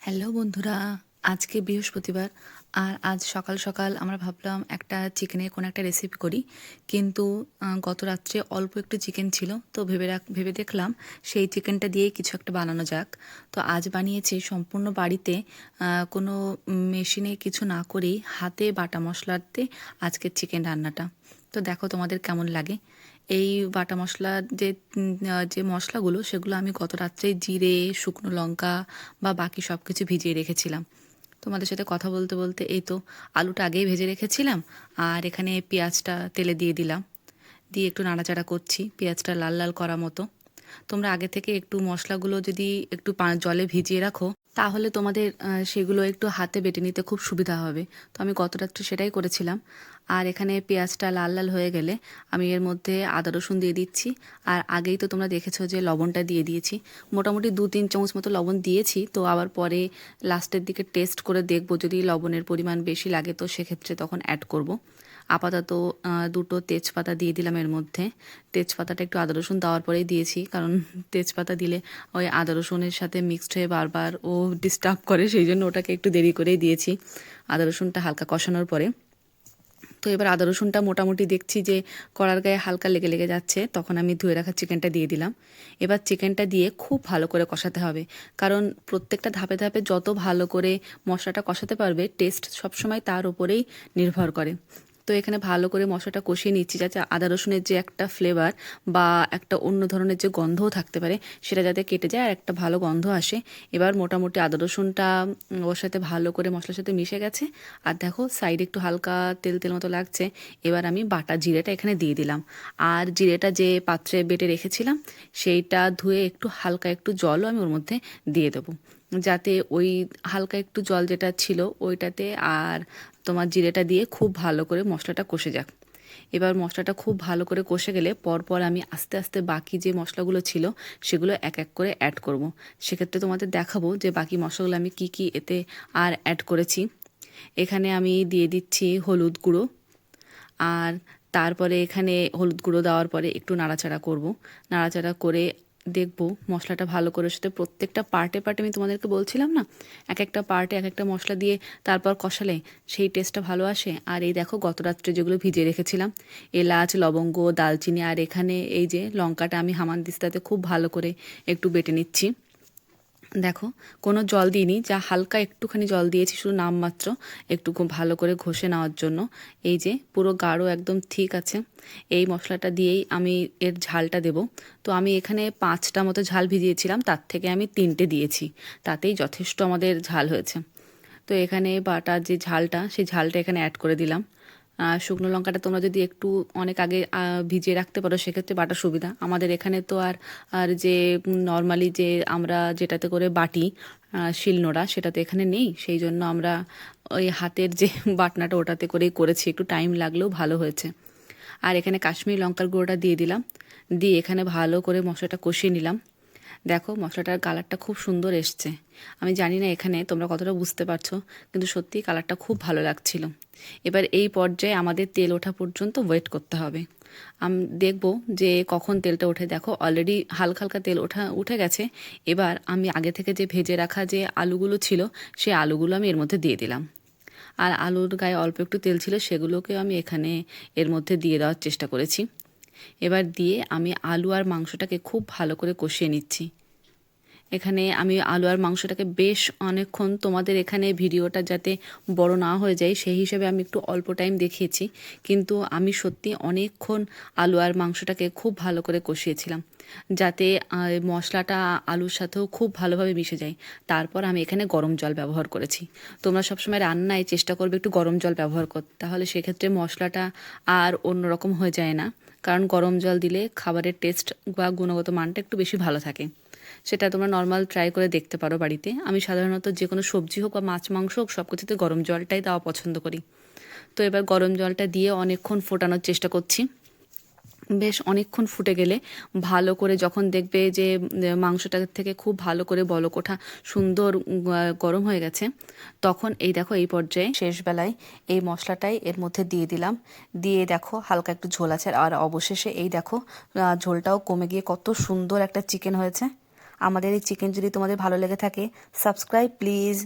Hello বন্ধুরা, আজকে বৃহস্পতিবার। আর আজ সকাল সকাল আমরা ভাবলাম একটা চিকেনের কোনো একটা রেসিপি করি। কিন্তু গত রাত্রে অল্প একটু চিকেন ছিল, তো ভেবে দেখলাম সেই চিকেনটা দিয়েই কিছু একটা বানানো যাক। তো আজ বানিয়েছি সম্পূর্ণ বাড়িতে, কোনো মেশিনে কিছু না করেই হাতে বাটা মশলাতে আজকের চিকেন রান্নাটা। তো দেখো তোমাদের কেমন লাগে। এই বাটা মশলা যে মশলাগুলো, সেগুলো আমি গত রাত্রে জিরে, শুকনো লঙ্কা বা বাকি সব কিছু ভিজিয়ে রেখেছিলাম। তোমাদের সাথে কথা বলতে বলতে এই তো আলুটা আগেই ভেজে রেখেছিলাম, আর এখানে পেঁয়াজটা তেলে দিয়ে দিলাম। দিয়ে একটু নাড়াচাড়া করছি পেঁয়াজটা লাল লাল করা মতো। তোমরা আগে থেকে একটু মশলাগুলো যদি একটু জলে ভিজিয়ে রাখো, তাহলে তোমাদের সেগুলো একটু হাতে বেটে নিতে খুব সুবিধা হবে। তো আমি গত রাত্রে সেটাই করেছিলাম। আর এখানে পেঁয়াজটা লাল লাল হয়ে গেলে আমি এর মধ্যে আদা রসুন দিয়ে দিচ্ছি। আর আগেই তো তোমরা দেখেছো যে লবণটা দিয়ে দিয়েছি, মোটামুটি 2-3 চামচ মতো লবণ দিয়েছি। তো আবার পরে লাস্টের দিকে টেস্ট করে দেখবো, যদি লবণের পরিমাণ বেশি লাগে তো সেক্ষেত্রে তখন অ্যাড করব। আপাতত দুটো তেজপাতা দিয়ে দিলাম এর মধ্যে। তেজপাতাটা একটু আদা রসুন দেওয়ার পরেই দিয়েছি, কারণ তেজপাতা দিলে ওই আদা রসুনের সাথে মিক্সড হয়ে বারবার ও ডিস্টার্ব করে, সেই জন্য ওটাকে একটু দেরি করেই দিয়েছি আদা রসুনটা হালকা কষানোর পরে। তো এবার আদা রসুনটা মোটামুটি দেখছি যে কড়ার গায়ে হালকা লেগে লেগে যাচ্ছে, তখন আমি ধুয়ে রাখা চিকেনটা দিয়ে দিলাম। এবার চিকেনটা দিয়ে খুব ভালো করে কষাতে হবে, কারণ প্রত্যেকটা ধাপে ধাপে যত ভালো করে মশলাটা কষাতে পারবে, টেস্ট সবসময় তার উপরেই নির্ভর করে। তো এখানে ভালো করে মশলাটা কষিয়ে নিচ্ছি, যাতে আদা রসুনের যে একটা ফ্লেভার বা একটা অন্য ধরনের যে গন্ধও থাকতে পারে, সেটা যাতে কেটে যায় আর একটা ভালো গন্ধ আসে। এবার মোটামুটি আদা রসুনটা ওর সাথে ভালো করে মশলার সাথে মিশে গেছে। আর দেখো সাইডে একটু হালকা তেল তেল মতো লাগছে। এবার আমি বাটা জিরেটা এখানে দিয়ে দিলাম। আর জিরেটা যে পাত্রে বেটে রেখেছিলাম, সেইটা ধুয়ে একটু হালকা একটু জলও আমি ওর মধ্যে দিয়ে দেবো, যাতে ওই হালকা একটু জল যেটা ছিল ওইটাতে আর তোমার জিরেটা দিয়ে খুব ভালো করে মশলাটা কষে যাক। এবার মশলাটা খুব ভালো করে কষে গেলে পরপর আমি আস্তে আস্তে বাকি যে মশলাগুলো ছিল সেগুলো এক এক করে অ্যাড করব। সেক্ষেত্রে তোমাদের দেখাবো যে বাকি মশলাগুলো আমি কি কি এতে আর অ্যাড করেছি। এখানে আমি দিয়ে দিচ্ছি হলুদ গুঁড়ো। আর তারপরে এখানে হলুদ গুঁড়ো দেওয়ার পরে একটু নাড়াচাড়া করব। নাড়াচাড়া করে দেখব মশলাটা ভালো করে, সাথে প্রত্যেকটা পার্টে পার্টে আমি তোমাদেরকে বলছিলাম না, এক একটা পার্টে এক একটা মশলা দিয়ে তারপর কষালে সেই টেস্টটা ভালো আসে। আর এই দেখো গত রাত্রে যেগুলো ভিজিয়ে রেখেছিলাম, এলাচ, লবঙ্গ, দালচিনি, আর এখানে এই যে লঙ্কাটা আমি হামানদিস্তাতে খুব ভালো করে একটু বেটে নিচ্ছি। দেখো কোনো জল দিইনি, যা হালকা একটুখানি জল দিয়েছি শুধু নামমাত্র, একটু খুব ভালো করে ঘষে নেওয়ার জন্য। এই যে পুরো গাঢ় একদম ঠিক আছে। এই মশলাটা দিয়েই আমি এর ঝালটা দেব। তো আমি এখানে 5টা মতো ঝাল ভিজিয়েছিলাম, তার থেকে আমি 3টে দিয়েছি, তাতেই যথেষ্ট আমাদের ঝাল হয়েছে। তো এখানে বাটার যে ঝালটা, সেই ঝালটা এখানে অ্যাড করে দিলাম। শুকনো লঙ্কাটা তোমরা যদি একটু অনেক আগে ভিজিয়ে রাখতে পারো, সেক্ষেত্রে বাটার সুবিধা। আমাদের এখানে তো আর আর যে নর্মালি যে আমরা যেটাতে করে বাটি, শিলনোড়া, সেটা তো এখানে নেই, সেই জন্য আমরা ওই হাতের যে বাটনাটা ওটাতে করেই করেছি, একটু টাইম লাগলেও ভালো হয়েছে। আর এখানে কাশ্মীরি লঙ্কার গুঁড়োটা দিয়ে দিলাম। দিয়ে এখানে ভালো করে মশলাটা কষিয়ে নিলাম। দেখো মশলাটার কালারটা খুব সুন্দর এসছে। আমি জানি না এখানে তোমরা কতটা বুঝতে পারছো, কিন্তু সত্যিই কালারটা খুব ভালো লাগছিল। এবার এই পর্যায়ে আমাদের তেল ওঠা পর্যন্ত ওয়েট করতে হবে। আমি দেখব যে কখন তেলটা ওঠে। দেখো অলরেডি হালকা হালকা তেল উঠে গেছে। এবার আমি আগে থেকে যে ভেজে রাখা যে আলুগুলো ছিল, সেই আলুগুলো আমি এর মধ্যে দিয়ে দিলাম। আর আলুর গায়ে অল্প একটু তেল ছিল, সেগুলোকেও আমি এখানে এর মধ্যে দিয়ে দেওয়ার চেষ্টা করেছি। এবার দিয়ে আমি আলু আর মাংসটাকে খুব ভালো করে কষিয়ে নিচ্ছি। এখানে আমি আলু আর মাংসটাকে বেশ অনেকক্ষণ, তোমাদের এখানে ভিডিওটা যাতে বড় না হয়ে যায় সেই হিসেবে আমি একটু অল্প টাইম দেখিয়েছি, কিন্তু আমি সত্যি অনেকক্ষণ আলু আর মাংসটাকে খুব ভালো করে কষিয়েছিলাম, যাতে মশলাটা আলুর সাথেও খুব ভালোভাবে মিশে যায়। তারপর আমি এখানে গরম জল ব্যবহার করেছি। তোমরা সবসময় রান্নায় চেষ্টা করবে একটু গরম জল ব্যবহার করতে, তাহলে সেক্ষেত্রে মশলাটা আর অন্যরকম হয়ে যায় না, কারণ গরম জল দিলে খাবারের টেস্ট বা গুণগত মানটা একটু বেশি ভালো থাকে। সেটা তোমরা নর্মাল ট্রাই করে দেখতে পারো বাড়িতে। আমি সাধারণত যে কোনো সবজি হোক বা মাছ মাংস হোক, সব কিছুতে গরম জলটাই দেওয়া পছন্দ করি। তো এবার গরম জলটা দিয়ে অনেকক্ষণ ফোটানোর চেষ্টা করছি। বেশ অনেকক্ষণ ফুটে গেলে ভালো করে যখন দেখবে যে মাংসটা থেকে খুব ভালো করে বলক ওঠা সুন্দর গরম হয়ে গেছে, তখন এই দেখো এই পর্যায়ে শেষ বেলায় এই মশলাটাই এর মধ্যে দিয়ে দিলাম। দিয়ে দেখো হালকা একটু ঝোল আছে, আর অবশেষে এই দেখো ঝোলটাও কমে গিয়ে কত সুন্দর একটা চিকেন হয়েছে। আমাদের এই চিকেন যদি তোমাদের ভালো লেগে থাকে সাবস্ক্রাইব প্লিজ।